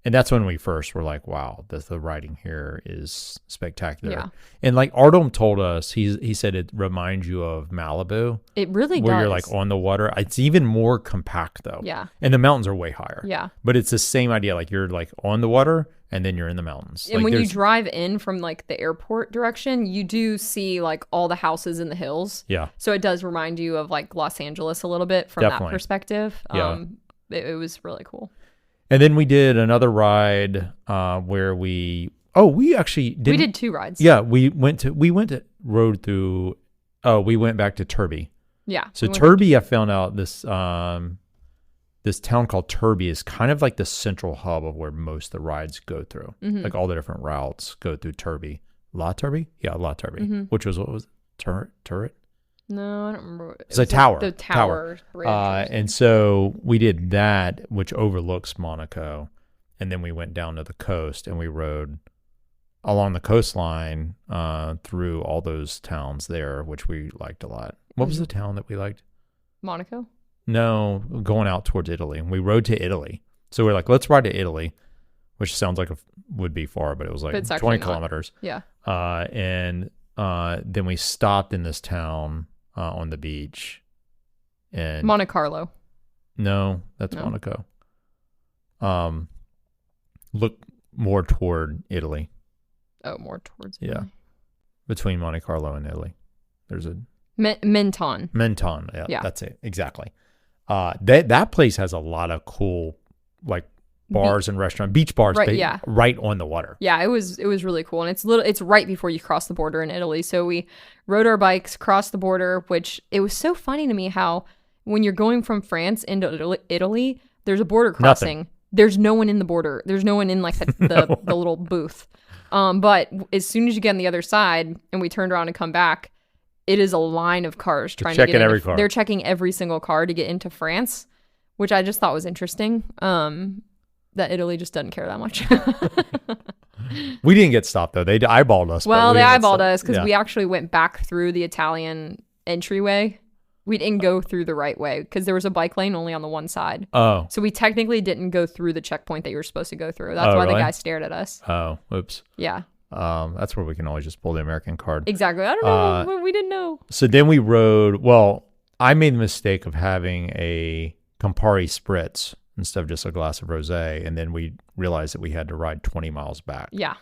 and that's when we first were like, "Wow, the riding here is spectacular." Yeah. And like Artem told us, he said it reminds you of Malibu. It really where does. you're like on the water. It's even more compact though. Yeah. And the mountains are way higher. Yeah. But it's the same idea. Like you're like on the water, and then you're in the mountains. And when you drive in from like the airport direction, you do see like all the houses in the hills. Yeah. So it does remind you of like Los Angeles a little bit from Definitely. that perspective. Yeah. It was really cool. And then we did another ride where we actually did. We did 2 rides. Yeah, we went to rode through. Oh, we went back to Turby. Yeah. So Turby, I found out this this town called Turby is kind of like the central hub of where most of the rides go through. Mm-hmm. Like all the different routes go through Turby. La Turby? Yeah, La Turby. Mm-hmm. Which was, what was it? Turret? No, I don't remember. It's a tower. The tower. Bridge and so we did that, which overlooks Monaco. And then we went down to the coast and we rode along the coastline through all those towns there, which we liked a lot. What was the town that we liked? Monaco? No, going out towards Italy. And we rode to Italy. So we're like, let's ride to Italy, which sounds like would be far, but it was like 20 kilometers. Yeah. And then we stopped in this town on the beach. And Monte Carlo. No, that's No. Monaco. Look more toward Italy. Oh, more towards Yeah. Between Monte Carlo and Italy. There's a Menton. Menton. Yeah. That's it. Exactly. That place has a lot of cool like bars and restaurant beach bars Right, yeah. right on the water. Yeah, it was really cool. And it's right before you cross the border in Italy. So we rode our bikes, crossed the border, which it was so funny to me how when you're going from France into Italy, there's a border crossing. Nothing. There's no one in the border. There's no one in like the little booth. But as soon as you get on the other side and we turned around and come back, it is a line of cars trying to get in. Every car. They're checking every single car to get into France, which I just thought was interesting. That Italy just doesn't care that much. We didn't get stopped though. They eyeballed us. Well, they eyeballed us because we actually went back through the Italian entryway. We didn't go through the right way because there was a bike lane only on the one side. Oh. So we technically didn't go through the checkpoint that you were supposed to go through. That's why really? the guy stared at us. Oh, oops. Yeah. That's where we can always just pull the American card. Exactly. I don't know. We didn't know. So then we rode. Well, I made the mistake of having a Campari Spritz instead of just a glass of rosé, and then we realized that we had to ride 20 miles back. Yeah.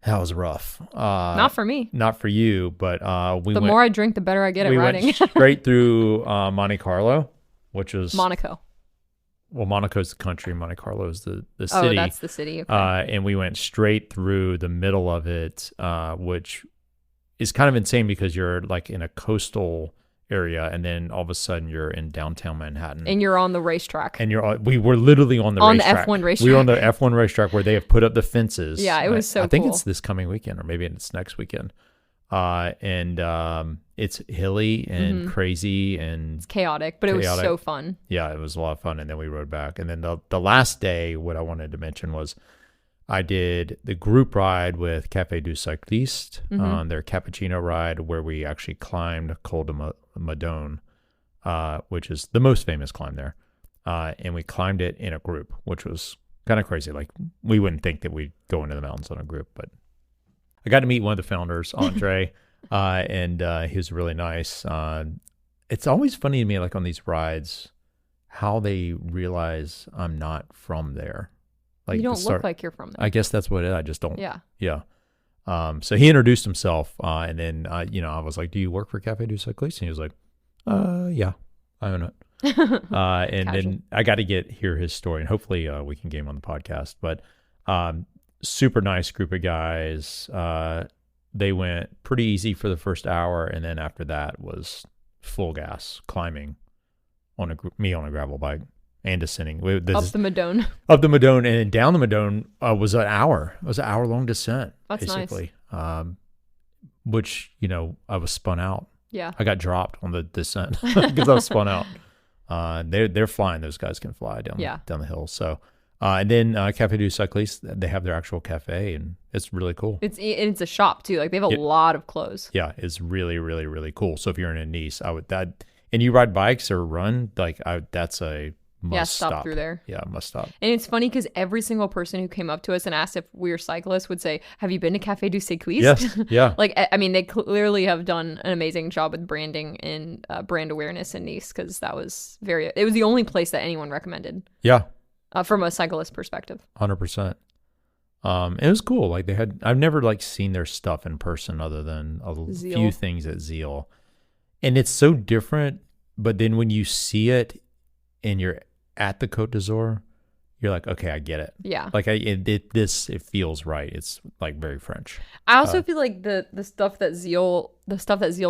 That was rough. Not for me. Not for you, but the more I drink, the better I get at riding. We went straight through Monte Carlo, which was Monaco. Well, Monaco's the country. Monte Carlo is the city. Oh, that's the city. Okay. And we went straight through the middle of it, which is kind of insane because you're like in a coastal area, and then all of a sudden you're in downtown Manhattan, and you're on the racetrack. And we were literally on the racetrack. The F1 racetrack. We were on the F1 racetrack where they have put up the fences. Yeah, it was so cool. I think it's this coming weekend, or maybe it's next weekend. And it's hilly and crazy and it's chaotic, but it was so fun. Yeah, it was a lot of fun. And then we rode back. And then the last day, what I wanted to mention was I did the group ride with Café du Cycliste on their cappuccino ride, where we actually climbed Col de Madone, which is the most famous climb there. And we climbed it in a group, which was kind of crazy. Like, we wouldn't think that we'd go into the mountains on a group, but I got to meet one of the founders, Andre, and he was really nice. It's always funny to me, like on these rides, how they realize I'm not from there. Like you don't look like you're from there. I guess that's what it is. I just don't. Yeah. Yeah. So he introduced himself, and then I was like, "Do you work for Café du Cycliste?" And he was like, "Yeah, I own it." And then I got to hear his story, and hopefully we can get him on the podcast. But super nice group of guys. They went pretty easy for the first hour, and then after that was full gas climbing on me on a gravel bike and descending up the Madone. Up the Madone and down the Madone was an hour. It was an hour-long descent. That's basically. Nice. Which I was spun out. Yeah, I got dropped on the descent because I was spun out. They're flying. Those guys can fly down the hill. So, and then Café du Cycliste, they have their actual cafe, and it's really cool. It's a shop too. Like they have a lot of clothes. Yeah, it's really, really, really cool. So if you're in Nice, and you ride bikes or run, that's a must stop through there. Yeah, must stop. And it's funny because every single person who came up to us and asked if we were cyclists would say, "Have you been to Café du Cycliste?" Yes, yeah. They clearly have done an amazing job with branding and brand awareness in Nice, because it was the only place that anyone recommended. Yeah. From a cyclist perspective. 100%. It was cool. Like I've never seen their stuff in person other than few things at Zeal. And it's so different, but then when you see it and you're at the Côte d'Azur, you're like, okay, I get it. Yeah. It feels right. It's very French. I also feel like the stuff that Zeal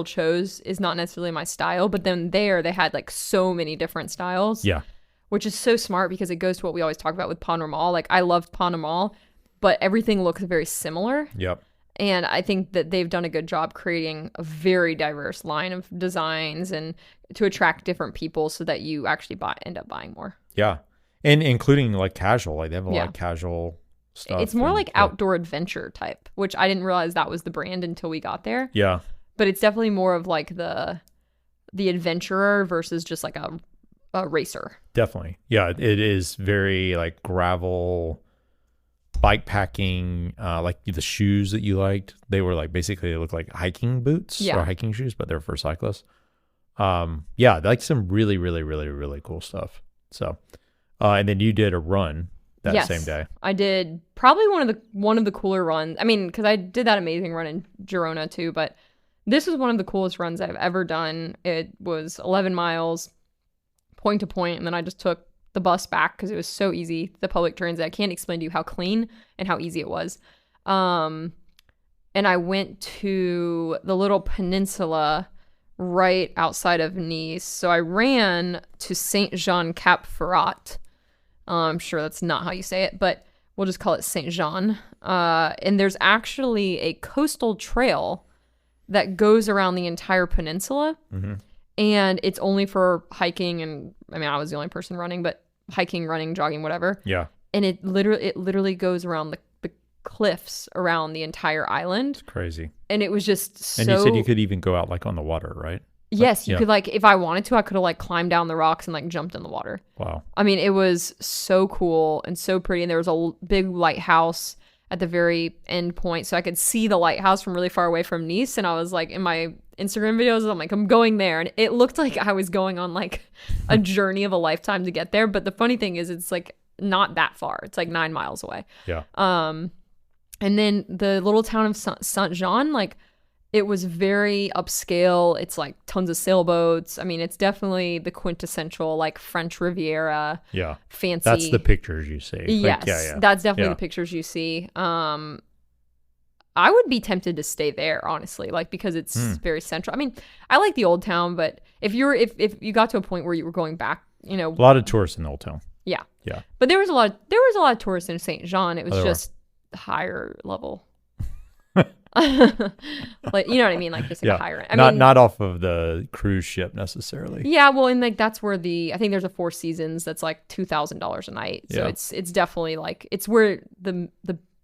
chose is not necessarily my style, but then they had so many different styles. Yeah. Which is so smart because it goes to what we always talk about with Pas Normal. I loved Pas Normal, but everything looks very similar. Yep. And I think that they've done a good job creating a very diverse line of designs and to attract different people so that you actually end up buying more. Yeah. And including casual. They have a lot of casual stuff. It's more outdoor adventure type, which I didn't realize that was the brand until we got there. Yeah. But it's definitely more of the adventurer versus just a racer. Definitely. Yeah, it is very gravel bike packing, the shoes that you liked. They were basically they look like hiking boots or hiking shoes, but they're for cyclists. Some really, really, really, really cool stuff. So, and then you did a run that same day. I did probably one of the cooler runs. I mean, because I did that amazing run in Girona too, but this was one of the coolest runs I've ever done. It was 11 miles. Point to point, and then I just took the bus back because it was so easy. The public transit, I can't explain to you how clean and how easy it was. And I went to the little peninsula right outside of Nice. So I ran to Saint Jean Cap Ferrat. I'm sure that's not how you say it, but we'll just call it Saint Jean. And there's actually a coastal trail that goes around the entire peninsula. Mm-hmm. And it's only for hiking, and I was the only person running, but hiking, running, jogging, whatever. Yeah. And it literally goes around the cliffs around the entire island. It's crazy. And it was just so... And you said you could even go out on the water, right? Yes, you could if I wanted to, I could have climbed down the rocks and jumped in the water. Wow. It was so cool and so pretty. And there was a big lighthouse at the very end point, so I could see the lighthouse from really far away from Nice. And I was in my Instagram videos, I'm going there, and it looked like I was going on a journey of a lifetime to get there. But the funny thing is, it's not that far. It's 9 miles away. Yeah. And then the little town of Saint Jean, it was very upscale. It's tons of sailboats. It's definitely the quintessential French Riviera. Yeah. Fancy. That's the pictures you see. Yes, that's definitely the pictures you see. I would be tempted to stay there, honestly, because it's very central. I like the old town, but if you got to a point where you were going back, a lot of tourists in the old town. Yeah. Yeah. But there was a lot of tourists in Saint Jean. It was just higher level. You know what I mean? Just a higher end. Not off of the cruise ship necessarily. Yeah, well, and that's where I think there's a Four Seasons that's $2,000 a night. So it's definitely it's where the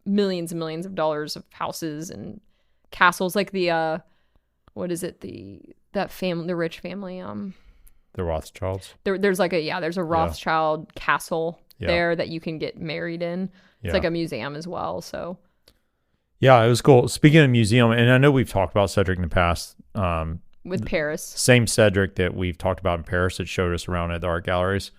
millions and millions of dollars of houses and castles, the what is it, the rich family, the Rothschilds. There's a Rothschild castle there that you can get married in. It's a museum as well. So Yeah, it was cool. Speaking of museum, and I know we've talked about Cedric in the past. With Paris. Same Cedric that we've talked about in Paris that showed us around at the art galleries.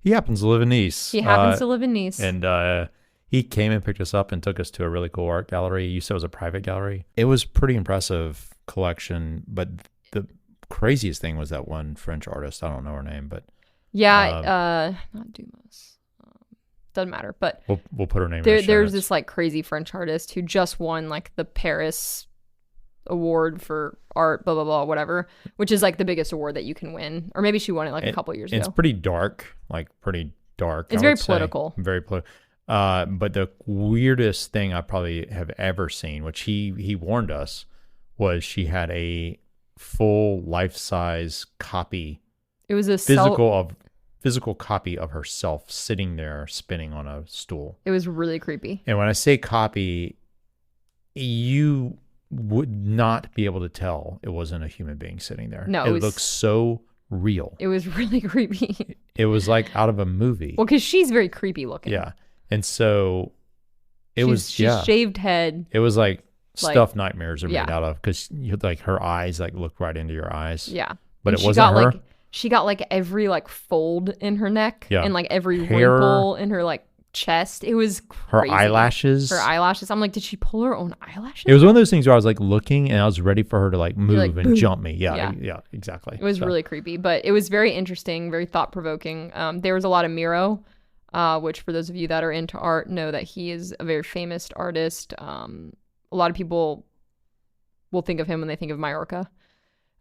He happens to live in Nice. He happens to live in Nice. And he came and picked us up and took us to a really cool art gallery. You said it was a private gallery. It was pretty impressive collection, but the craziest thing was that one French artist. I don't know her name, but yeah, not Dumas. Doesn't matter, but we'll put her name. There's this like crazy French artist who just won like the Paris award for art, blah blah blah, whatever, which is like the biggest award that you can win. Or maybe she won it like a couple years ago. It's pretty dark, It's very political. Very political. But the weirdest thing I probably have ever seen, which he warned us, was she had a full life-size copy. It was a physical copy of herself sitting there spinning on a stool. It was really creepy. And when I say copy, you would not be able to tell it wasn't a human being sitting there. No, it looks so real. It was really creepy. It was like out of a movie. Well, because she's very creepy looking. Yeah. And so she's shaved head. It was like stuff nightmares are made out of, because like her eyes like look right into your eyes. Yeah. But it wasn't her. She got like every like fold in her neck and like every hair, wrinkle in her like chest. It was crazy. Her eyelashes. I'm like, did she pull her own eyelashes? It was one of those things where I was like looking and I was ready for her to like move and jump me. Yeah, exactly. It was really creepy, but it was very interesting, very thought provoking. There was a lot of Miro, which for those of you that are into art know that he is a very famous artist. A lot of people will think of him when they think of Mallorca.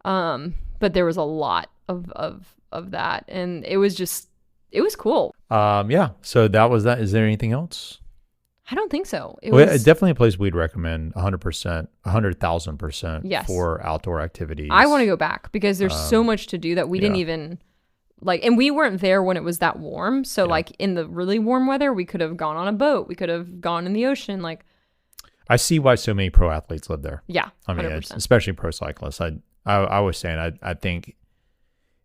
But there was a lot of that, and it was cool. Yeah. So that was that. Is there anything else? I don't think so. It's definitely a place we'd recommend 100%, 100,000% yes. for outdoor activities. I want to go back because there's so much to do that we didn't even like, and we weren't there when it was that warm. So like in the really warm weather, we could have gone on a boat. We could have gone in the ocean. Like, I see why so many pro athletes live there. Yeah. 100%. I mean, especially pro cyclists. I was saying, I think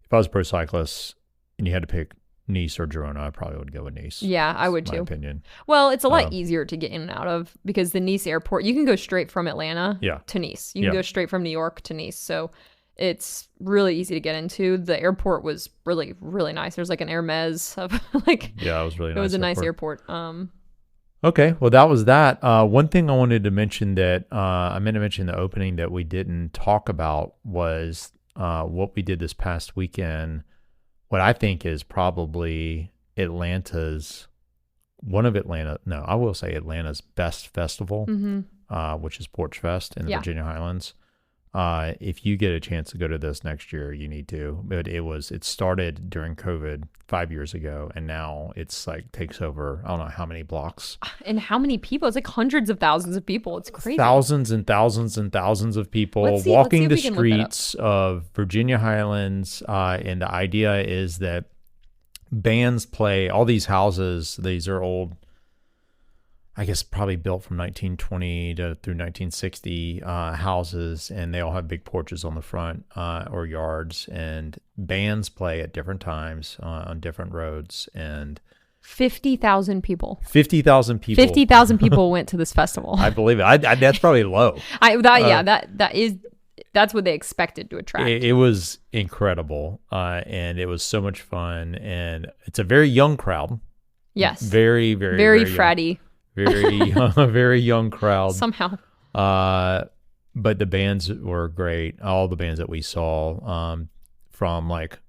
if I was a pro cyclist and you had to pick Nice or Girona, I probably would go with Nice. Yeah, I would too. My opinion. Well, it's a lot easier to get in and out of because the Nice airport, you can go straight from Atlanta to Nice. You can go straight from New York to Nice. So it's really easy to get into. The airport was really, really nice. There's like an Hermes of like. Yeah, it was really nice. It was a nice airport. Okay, well, that was that. One thing I wanted to mention that I meant to mention in the opening that we didn't talk about was what we did this past weekend. What I think is probably Atlanta's best festival, which is Porch Fest in the Virginia Highlands. If you get a chance to go to this next year, you need to. But it started during COVID 5 years ago, and now it's like takes over, I don't know how many blocks. And how many people? It's like hundreds of thousands of people. It's crazy. Thousands and thousands and thousands of people walking the streets of Virginia Highlands. And the idea is that bands play all these houses. These are old, I guess probably built from 1920 through 1960 houses, and they all have big porches on the front or yards, and bands play at different times on different roads. And 50,000 people. 50,000 people. 50,000 people went to this festival. I believe it. That's probably low. That's what they expected to attract. It was incredible, and it was so much fun, and it's a very young crowd. Yes. Very, very, very fratty. Very young crowd somehow. But the bands were great. All the bands that we saw, from like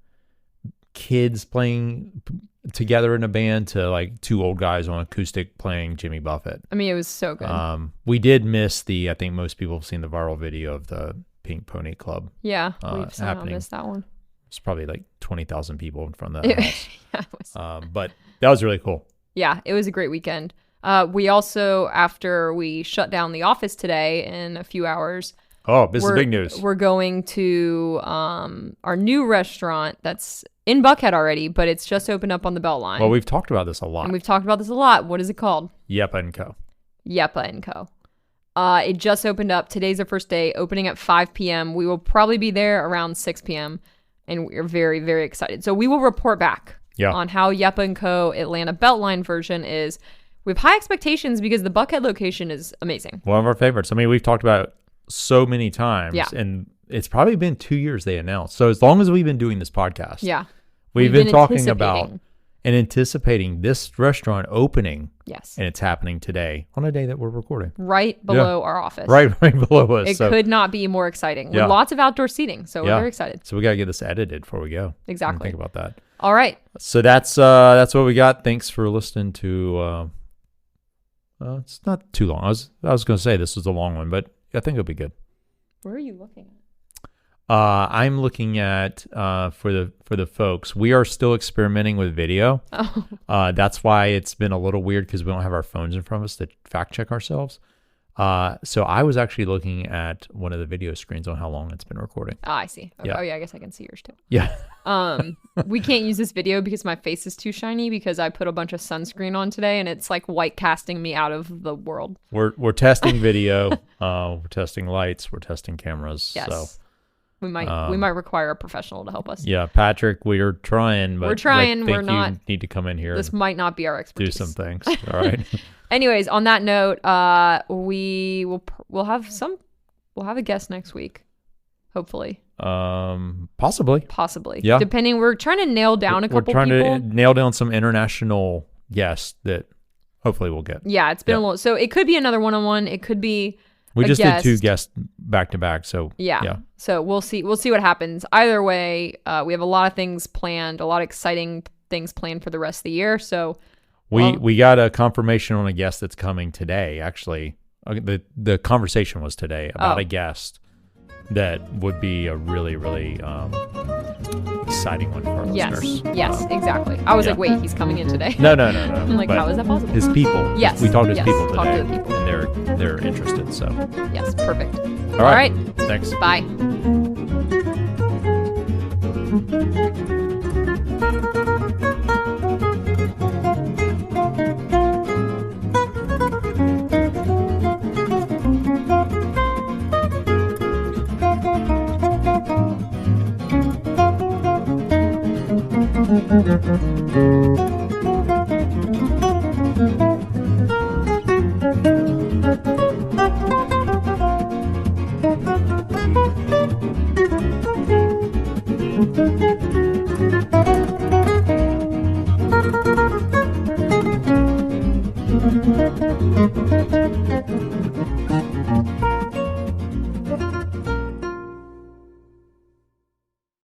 kids playing together in a band to like two old guys on acoustic playing Jimmy Buffett. I mean, it was so good. We did miss I think most people have seen the viral video of the Pink Pony Club. Yeah, we've somehow missed that one. It's probably like 20,000 people in front of that house. It was. But that was really cool. Yeah, it was a great weekend. We also, after we shut down the office today in a few hours. Oh, this is big news. We're going to our new restaurant that's in Buckhead already, but it's just opened up on the Beltline. Well, we've talked about this a lot. What is it called? Yepa & Co. Yepa & Co. It just opened up. Today's our first day, opening at 5 p.m. We will probably be there around 6 p.m., and we're very, very excited. So we will report back on how Yepa & Co. Atlanta Beltline version is. we have high expectations because the Buckhead location is amazing. One of our favorites. I mean, we've talked about it so many times, and it's probably been 2 years they announced. So as long as we've been doing this podcast, we've been talking about and anticipating this restaurant opening. Yes. And it's happening today on a day that we're recording. Right below our office. Right below us. It could not be more exciting. With lots of outdoor seating. So we're very excited. So we got to get this edited before we go. Exactly. Think about that. All right. So that's what we got. Thanks for listening to, it's not too long. I was going to say this was a long one, but I think it'll be good. Where are you looking at? I'm looking at for the folks. We are still experimenting with video. Oh. That's why it's been a little weird because we don't have our phones in front of us to fact check ourselves. So I was actually looking at one of the video screens on how long it's been recording. Ah, I see. Okay. Yeah. Oh yeah, I guess I can see yours too. Yeah. We can't use this video because my face is too shiny because I put a bunch of sunscreen on today and it's like white casting me out of the world. We're testing video. We're testing lights. We're testing cameras. Yes. So. We might require a professional to help us. Yeah, Patrick, we are trying, but we're trying. We're not. You need to come in here. This might not be our expertise. Do some things. All right. Anyways, on that note, we'll have a guest next week, hopefully. Possibly. Yeah. Depending, we're trying to nail down a couple people. We're trying to nail down some international guests that hopefully we'll get. Yeah, it's been a little. So it could be another one-on-one. It could be. We just did 2 guests back to back, so yeah. So we'll see what happens. Either way, we have a lot of things planned, a lot of exciting things planned for the rest of the year. So we got a confirmation on a guest that's coming today. Actually, the conversation was today about a guest that would be a really, really exciting one for our listeners. Yes, exactly. I was like, wait, he's coming in today? No. I'm like, how is that possible? His people. Yes. We talked to his people today. Talk to the people. And they're interested, so. Yes, perfect. All right. Thanks. Bye.